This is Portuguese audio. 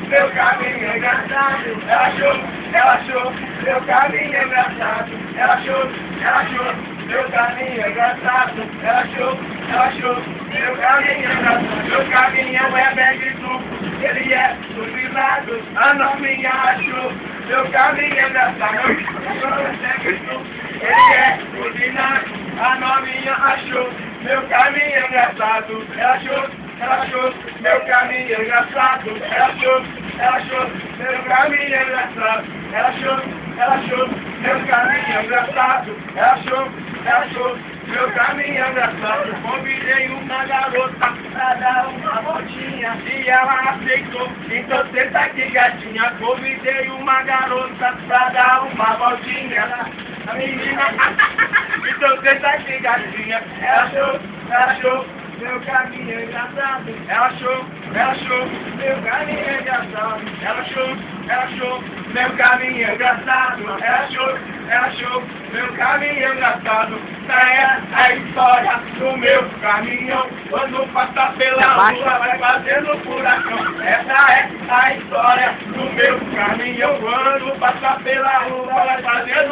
meu caminho é engraçado. Ela achou, meu caminho é engraçado. Ela achou, meu caminho é engraçado. Ela achou, meu caminho é engraçado. Meu caminho é bem duplo, ele é dublado. A novinha achou, meu caminho é engraçado. Ele é dublado. A novinha achou, meu caminho é engraçado. Ela achou, meu caminho é engraçado. Ela achou, meu caminho é engraçado. Ela achou, meu caminho é engraçado. Ela achou, meu caminho é engraçado. Convidei uma garota pra dar uma voltinha e ela aceitou. Então senta aqui, gatinha. Convidei uma garota pra dar uma voltinha. A menina, então senta aqui, gatinha. Ela achou, meu caminho é engraçado. Ela achou, meu caminho é engraçado. Ela achou, meu caminho é engraçado. Ela achou, meu caminho é engraçado. Essa é a história do meu caminhão. Quando passa pela rua, vai fazendo furacão. Essa é a história do meu caminhão. Quando passa pela rua, vai fazendo